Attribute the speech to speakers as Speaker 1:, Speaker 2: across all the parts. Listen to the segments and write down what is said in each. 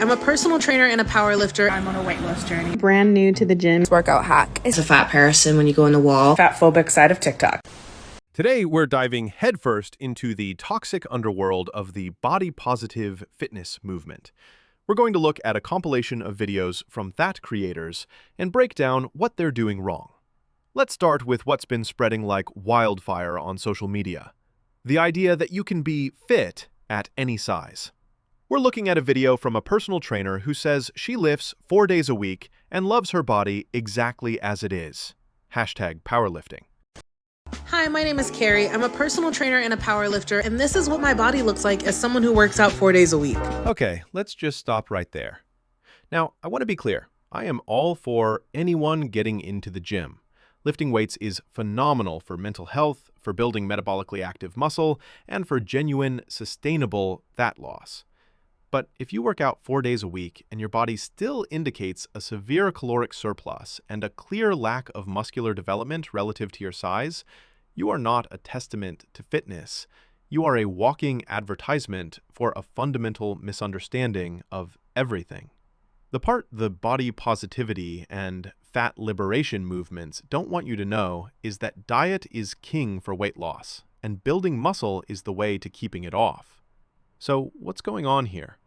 Speaker 1: I'm a personal trainer and a power lifter.
Speaker 2: I'm on a weight loss journey.
Speaker 3: Brand new to the gym.
Speaker 4: Workout hack.
Speaker 1: It's a fat person when you go in the wall.
Speaker 2: Fatphobic side of TikTok.
Speaker 5: Today, we're diving headfirst into the toxic underworld of the body positive fitness movement. We're going to look at a compilation of videos from that creators and break down what they're doing wrong. Let's start with what's been spreading like wildfire on social media. The idea that you can be fit at any size. We're looking at a video from a personal trainer who says she lifts 4 days a week and loves her body exactly as it is. #powerlifting.
Speaker 1: Hi, my name is Carrie. I'm a personal trainer and a power lifter, and this is what my body looks like as someone who works out 4 days a week.
Speaker 5: Okay, let's just stop right there. Now, I want to be clear. I am all for anyone getting into the gym. Lifting weights is phenomenal for mental health, for building metabolically active muscle, and for genuine, sustainable fat loss. But if you work out 4 days a week and your body still indicates a severe caloric surplus and a clear lack of muscular development relative to your size, you are not a testament to fitness. You are a walking advertisement for a fundamental misunderstanding of everything. The part the body positivity and fat liberation movements don't want you to know is that diet is king for weight loss, and building muscle is the way to keeping it off. So what's going on here?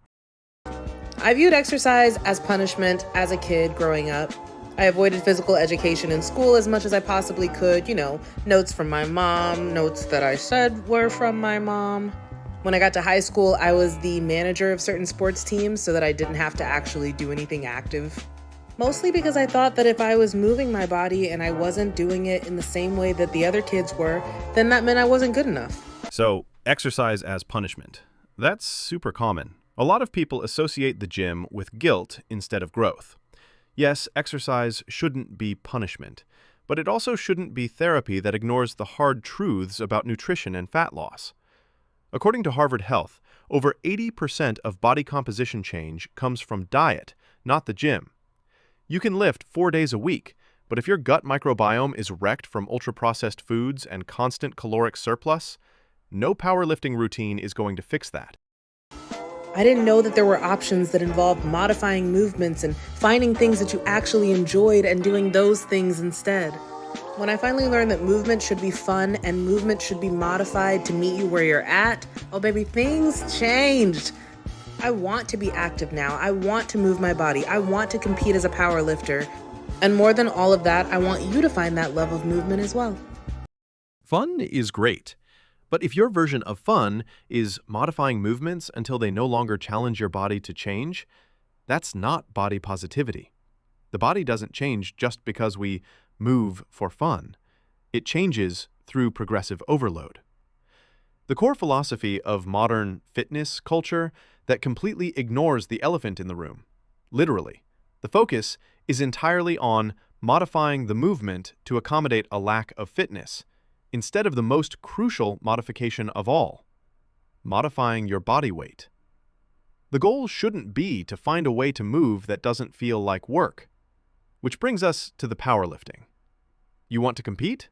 Speaker 1: I viewed exercise as punishment as a kid growing up. I avoided physical education in school as much as I possibly could. Notes from my mom, notes that I said were from my mom. When I got to high school, I was the manager of certain sports teams so that I didn't have to actually do anything active. Mostly because I thought that if I was moving my body and I wasn't doing it in the same way that the other kids were, then that meant I wasn't good enough.
Speaker 5: So, exercise as punishment. That's super common. A lot of people associate the gym with guilt instead of growth. Yes, exercise shouldn't be punishment, but it also shouldn't be therapy that ignores the hard truths about nutrition and fat loss. According to Harvard Health, over 80% of body composition change comes from diet, not the gym. You can lift 4 days a week, but if your gut microbiome is wrecked from ultra-processed foods and constant caloric surplus, no powerlifting routine is going to fix that.
Speaker 1: I didn't know that there were options that involved modifying movements and finding things that you actually enjoyed and doing those things instead. When I finally learned that movement should be fun and movement should be modified to meet you where you're at, oh baby, things changed. I want to be active now. I want to move my body. I want to compete as a power lifter. And more than all of that, I want you to find that love of movement as well.
Speaker 5: Fun is great. But if your version of fun is modifying movements until they no longer challenge your body to change, that's not body positivity. The body doesn't change just because we move for fun. It changes through progressive overload. The core philosophy of modern fitness culture that completely ignores the elephant in the room. Literally, the focus is entirely on modifying the movement to accommodate a lack of fitness, instead of the most crucial modification of all, modifying your body weight. The goal shouldn't be to find a way to move that doesn't feel like work. Which brings us to the powerlifting. You want to compete?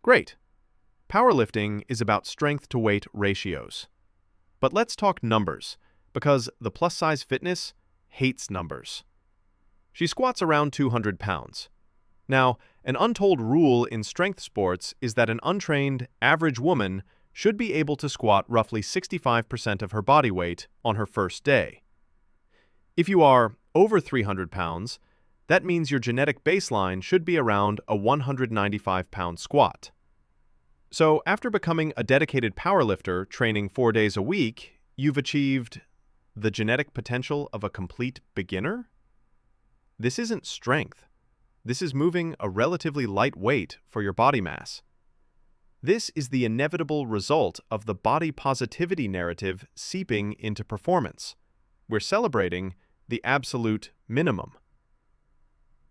Speaker 5: Great. Powerlifting is about strength-to-weight ratios. But let's talk numbers, because the plus-size fitness hates numbers. She squats around 200 pounds. Now, an untold rule in strength sports is that an untrained, average woman should be able to squat roughly 65% of her body weight on her first day. If you are over 300 pounds, that means your genetic baseline should be around a 195-pound squat. So, after becoming a dedicated powerlifter training 4 days a week, you've achieved the genetic potential of a complete beginner? This isn't strength. This is moving a relatively light weight for your body mass. This is the inevitable result of the body positivity narrative seeping into performance. We're celebrating the absolute minimum.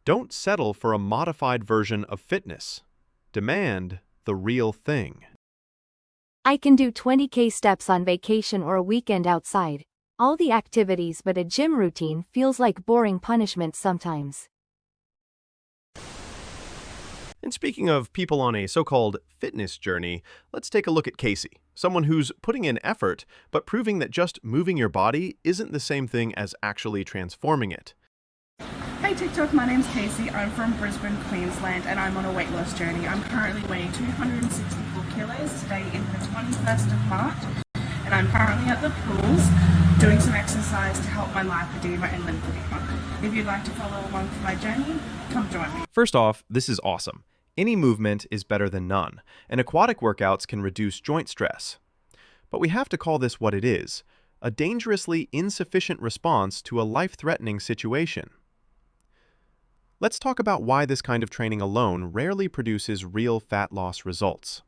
Speaker 5: Don't settle for a modified version of fitness. Demand the real thing.
Speaker 4: I can do 20K steps on vacation or a weekend outside. All the activities but a gym routine feels like boring punishment sometimes.
Speaker 5: And speaking of people on a so-called fitness journey, let's take a look at Casey, someone who's putting in effort, but proving that just moving your body isn't the same thing as actually transforming it.
Speaker 2: Hey TikTok, my name's Casey. I'm from Brisbane, Queensland, and I'm on a weight loss journey. I'm currently weighing 264 kilos. Today is the 21st of March, and I'm currently at the pools doing some exercise to help my lipedema and lymphedema. If you'd like to follow along for my journey, come join me.
Speaker 5: First off, this is awesome. Any movement is better than none, and aquatic workouts can reduce joint stress. But we have to call this what it is, a dangerously insufficient response to a life-threatening situation. Let's talk about why this kind of training alone rarely produces real fat loss results.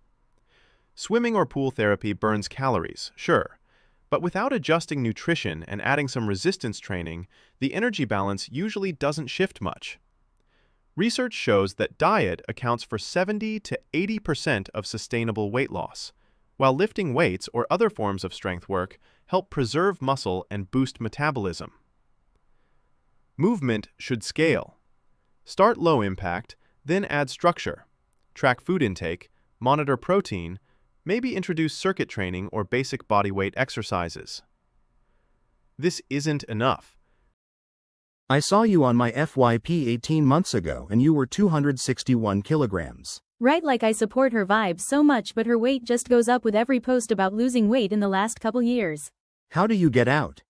Speaker 5: Swimming or pool therapy burns calories, sure, but without adjusting nutrition and adding some resistance training, the energy balance usually doesn't shift much. Research shows that diet accounts for 70 to 80% of sustainable weight loss, while lifting weights or other forms of strength work help preserve muscle and boost metabolism. Movement should scale. Start low impact, then add structure. Track food intake, monitor protein, maybe introduce circuit training or basic bodyweight exercises. This isn't enough.
Speaker 3: I saw you on my FYP 18 months ago and you were 261 kilograms.
Speaker 6: Right, like I support her vibes so much, but her weight just goes up with every post about losing weight in the last couple years.
Speaker 3: How do you get out?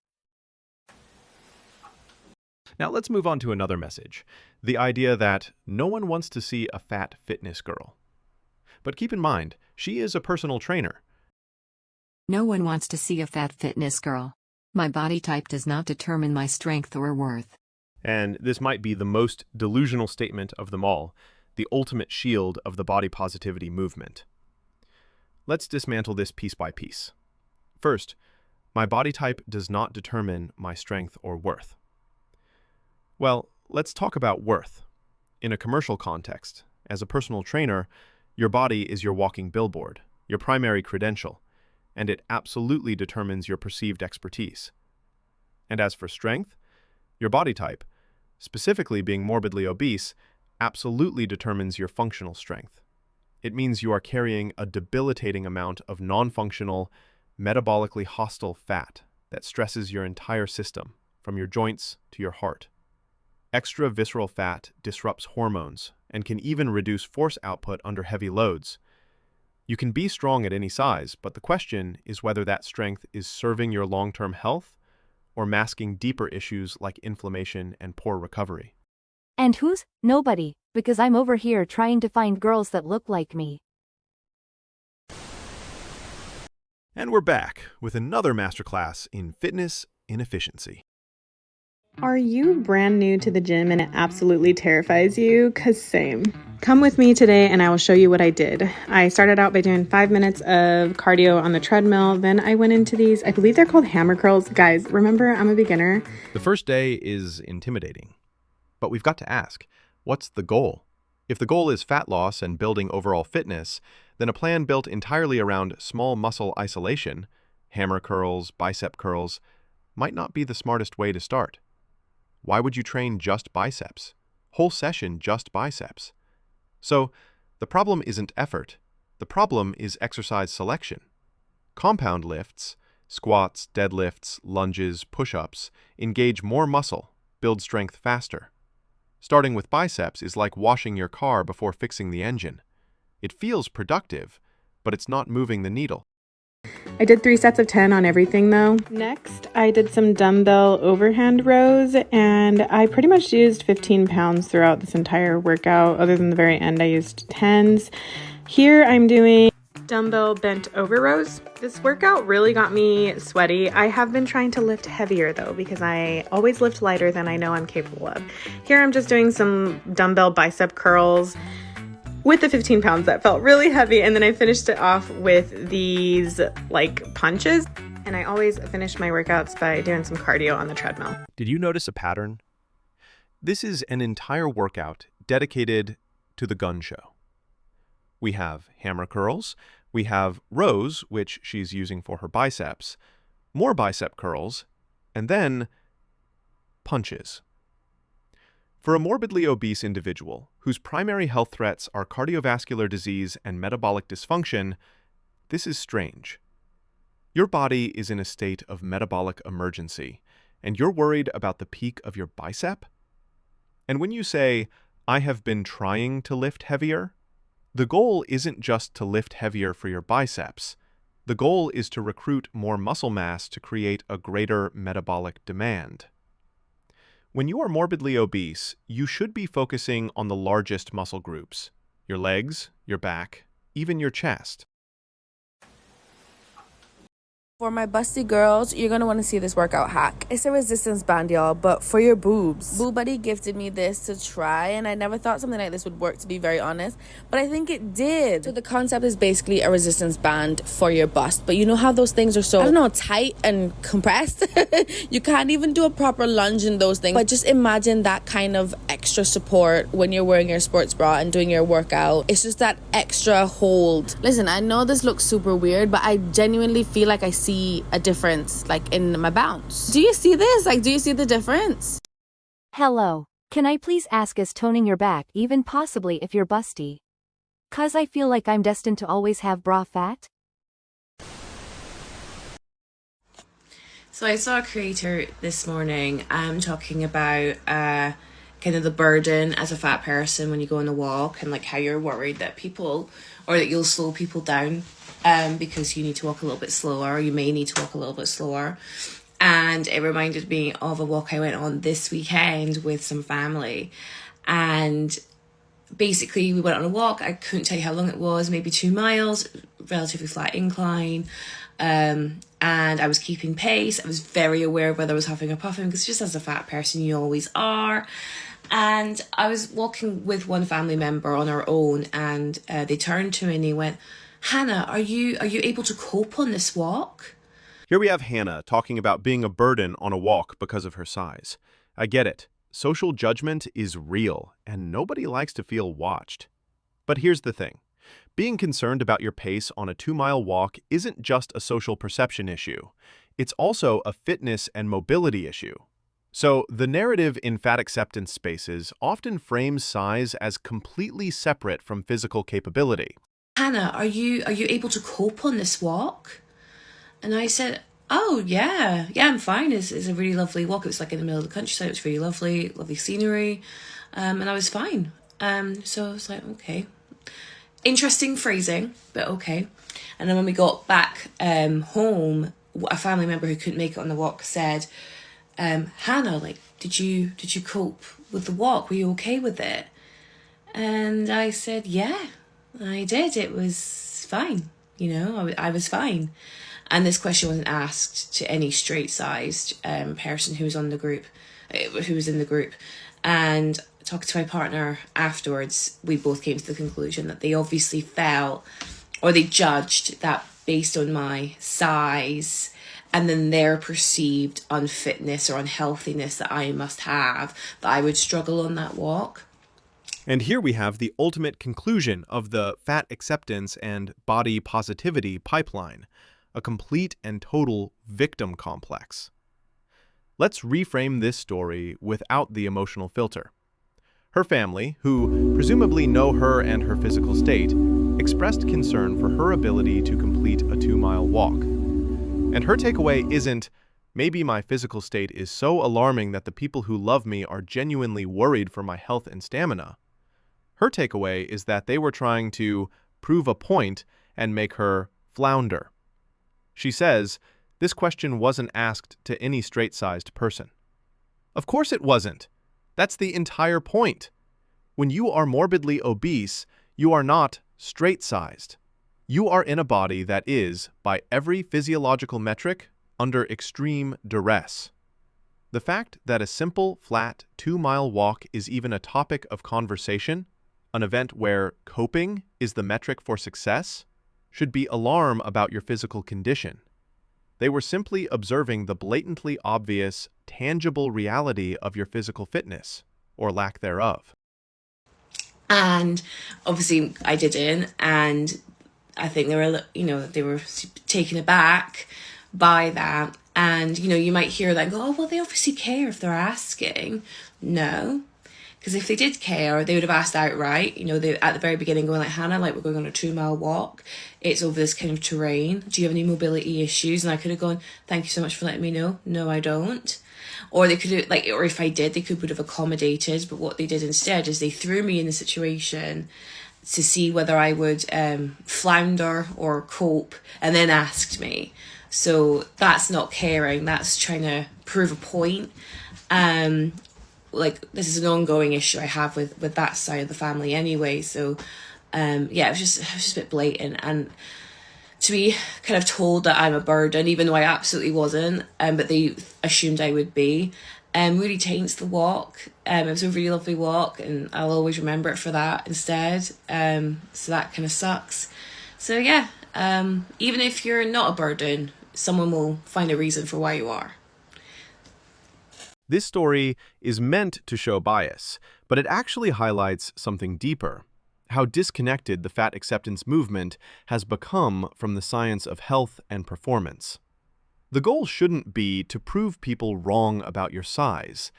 Speaker 5: Now let's move on to another message, the idea that no one wants to see a fat fitness girl. But keep in mind, she is a personal trainer.
Speaker 7: No one wants to see a fat fitness girl. My body type does not determine my strength or worth.
Speaker 5: And this might be the most delusional statement of them all, the ultimate shield of the body positivity movement. Let's dismantle this piece by piece. First, my body type does not determine my strength or worth. Well, let's talk about worth. In a commercial context, as a personal trainer, your body is your walking billboard, your primary credential, and it absolutely determines your perceived expertise. And as for strength, your body type, specifically being morbidly obese, absolutely determines your functional strength. It means you are carrying a debilitating amount of non-functional, metabolically hostile fat that stresses your entire system, from your joints to your heart. Extra visceral fat disrupts hormones and can even reduce force output under heavy loads. You can be strong at any size, but the question is whether that strength is serving your long-term health or masking deeper issues like inflammation and poor recovery.
Speaker 4: And who's? Nobody, because I'm over here trying to find girls that look like me.
Speaker 5: And we're back with another masterclass in fitness inefficiency.
Speaker 8: Are you brand new to the gym and it absolutely terrifies you? 'Cause same. Come with me today and I will show you what I did. I started out by doing 5 minutes of cardio on the treadmill. Then I went into these, I believe they're called hammer curls. Guys, remember, I'm a beginner.
Speaker 5: The first day is intimidating, but we've got to ask, what's the goal? If the goal is fat loss and building overall fitness, then a plan built entirely around small muscle isolation, hammer curls, bicep curls, might not be the smartest way to start. Why would you train just biceps? Whole session just biceps? So, the problem isn't effort. The problem is exercise selection. Compound lifts, squats, deadlifts, lunges, push-ups, engage more muscle, build strength faster. Starting with biceps is like washing your car before fixing the engine. It feels productive, but it's not moving the needle.
Speaker 8: I did 3 sets of 10 on everything though. Next, I did some dumbbell overhand rows and I pretty much used 15 pounds throughout this entire workout. Other than the very end, I used 10s. Here I'm doing dumbbell bent over rows. This workout really got me sweaty. I have been trying to lift heavier though because I always lift lighter than I know I'm capable of. Here I'm just doing some dumbbell bicep curls with the 15 pounds that felt really heavy, and then I finished it off with these like punches. And I always finish my workouts by doing some cardio on the treadmill.
Speaker 5: Did you notice a pattern? This is an entire workout dedicated to the gun show. We have hammer curls, we have rows, which she's using for her biceps, more bicep curls, and then punches. For a morbidly obese individual whose primary health threats are cardiovascular disease and metabolic dysfunction, this is strange. Your body is in a state of metabolic emergency, and you're worried about the peak of your bicep? And when you say, "I have been trying to lift heavier," the goal isn't just to lift heavier for your biceps. The goal is to recruit more muscle mass to create a greater metabolic demand. When you are morbidly obese, you should be focusing on the largest muscle groups: your legs, your back, even your chest.
Speaker 9: For my busty girls, you're going to want to see this workout hack. It's a resistance band, y'all, but for your boobs. Boo Buddy gifted me this to try, and I never thought something like this would work, to be very honest, but I think it did. So the concept is basically a resistance band for your bust, but you know how those things are so, I don't know, tight and compressed? You can't even do a proper lunge in those things, but just imagine that kind of extra support when you're wearing your sports bra and doing your workout. It's just that extra hold. Listen, I know this looks super weird, but I genuinely feel like I see a difference, like in my bounce. Do you see this? Like, do you see the difference?
Speaker 4: Hello. Can I please ask, is toning your back even possibly if you're busty? 'Cause I feel like I'm destined to always have bra fat.
Speaker 10: So I saw a creator this morning talking about kind of the burden as a fat person when you go on a walk, and like how you're worried that people, or that you'll slow people down because you need to walk a little bit slower, or you may need to walk a little bit slower. And it reminded me of a walk I went on this weekend with some family. And basically we went on a walk. I couldn't tell you how long it was, maybe 2 miles, relatively flat incline. And I was keeping pace. I was very aware of whether I was huffing or puffing, because just as a fat person, you always are. And I was walking with one family member on our own, and they turned to me and they went, "Hannah, are you able to cope on this walk?"
Speaker 5: Here we have Hannah talking about being a burden on a walk because of her size. I get it. Social judgment is real, and nobody likes to feel watched. But here's the thing. Being concerned about your pace on a 2-mile walk isn't just a social perception issue. It's also a fitness and mobility issue. So, the narrative in fat acceptance spaces often frames size as completely separate from physical capability.
Speaker 10: "Hannah, are you able to cope on this walk?" And I said, "Oh, yeah, I'm fine. It's a really lovely walk. It was like in the middle of the countryside. It was really lovely scenery. And I was fine." So I was like, okay. Interesting phrasing, but okay. And then when we got back home, a family member who couldn't make it on the walk said, "Hannah, like, did you cope with the walk? Were you okay with it?" And I said, "Yeah, I did. It was fine. You know, I was fine." And this question wasn't asked to any straight-sized person who was in the group. And talking to my partner afterwards, we both came to the conclusion that they obviously felt, or they judged that based on my size and then their perceived unfitness or unhealthiness that I must have, that I would struggle on that walk.
Speaker 5: And here we have the ultimate conclusion of the fat acceptance and body positivity pipeline, a complete and total victim complex. Let's reframe this story without the emotional filter. Her family, who presumably know her and her physical state, expressed concern for her ability to complete a 2-mile walk. And her takeaway isn't, "Maybe my physical state is so alarming that the people who love me are genuinely worried for my health and stamina." Her takeaway is that they were trying to prove a point and make her flounder. She says, this question wasn't asked to any straight-sized person. Of course it wasn't. That's the entire point. When you are morbidly obese, you are not straight-sized. You are in a body that is, by every physiological metric, under extreme duress. The fact that a simple, flat 2-mile walk is even a topic of conversation, an event where coping is the metric for success, should be alarm about your physical condition. They were simply observing the blatantly obvious, tangible reality of your physical fitness, or lack thereof.
Speaker 10: And obviously I didn't, and I think they were taken aback by that. And, you might hear that and go, "Oh, well, they obviously care if they're asking." No, because Because if they did care, they would have asked outright, they at the very beginning going like, Hannah, like we're going on a 2-mile walk. It's over this kind of terrain. Do you have any mobility issues? And I could have gone, thank you so much for letting me know. No, I don't. Or they could have, or if I did, would have accommodated. But what they did instead is they threw me in the situation to see whether I would flounder or cope, and then asked me. So that's not caring. That's trying to prove a point. This is an ongoing issue I have with that side of the family anyway. So, it was just a bit blatant, and to be kind of told that I'm a burden, even though I absolutely wasn't, but they assumed I would be, really taints the walk. It was a really lovely walk, and I'll always remember it for that instead. So that kind of sucks. So yeah, even if you're not a burden, someone will find a reason for why you are.
Speaker 5: This story is meant to show bias, but it actually highlights something deeper: how disconnected the fat acceptance movement has become from the science of health and performance. The goal shouldn't be to prove people wrong about your size.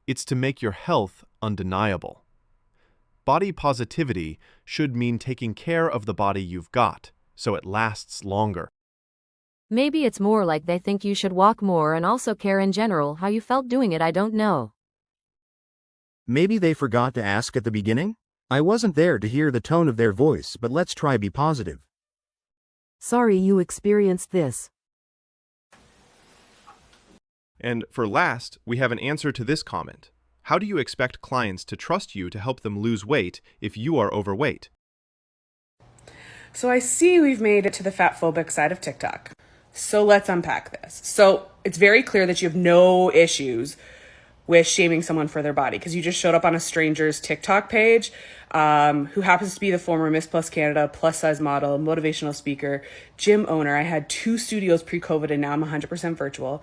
Speaker 5: It's to make your health undeniable. Body positivity should mean taking care of the body you've got, so it lasts longer.
Speaker 4: Maybe it's more like they think you should walk more and also care in general how you felt doing it. I don't know.
Speaker 3: Maybe they forgot to ask at the beginning? I wasn't there to hear the tone of their voice, but let's try be positive.
Speaker 4: Sorry you experienced this.
Speaker 5: And for last, we have an answer to this comment. How do you expect clients to trust you to help them lose weight if you are overweight?
Speaker 2: So I see we've made it to the fatphobic side of TikTok. So let's unpack this. So it's very clear that you have no issues with shaming someone for their body, because you just showed up on a stranger's TikTok page who happens to be the former Miss Plus Canada plus size model, motivational speaker, gym owner. I had 2 studios pre-COVID and now I'm 100% virtual.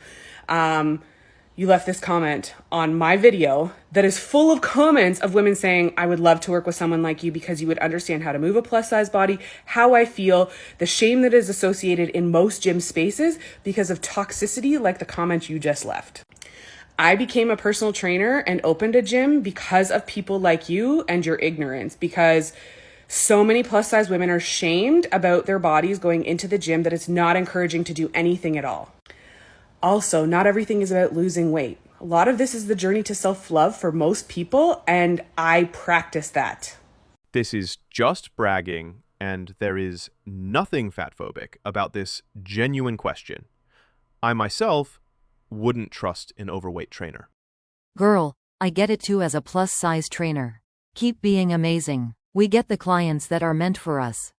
Speaker 2: You left this comment on my video that is full of comments of women saying, I would love to work with someone like you because you would understand how to move a plus size body, how I feel, the shame that is associated in most gym spaces because of toxicity like the comment you just left. I became a personal trainer and opened a gym because of people like you and your ignorance, because so many plus size women are shamed about their bodies going into the gym that it's not encouraging to do anything at all. Also, not everything is about losing weight. A lot of this is the journey to self-love for most people, and I practice that.
Speaker 5: This is just bragging, and there is nothing fatphobic about this genuine question. I myself wouldn't trust an overweight trainer.
Speaker 4: Girl, I get it too as a plus-size trainer. Keep being amazing. We get the clients that are meant for us.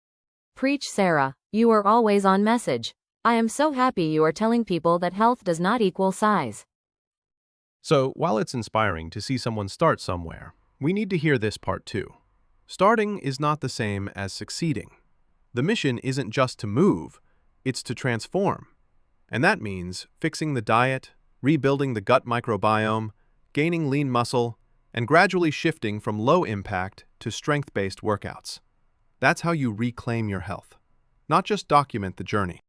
Speaker 4: Preach, Sarah. You are always on message. I am so happy you are telling people that health does not equal size.
Speaker 5: So, while it's inspiring to see someone start somewhere, we need to hear this part too. Starting is not the same as succeeding. The mission isn't just to move, it's to transform. And that means fixing the diet, rebuilding the gut microbiome, gaining lean muscle, and gradually shifting from low-impact to strength-based workouts. That's how you reclaim your health, not just document the journey.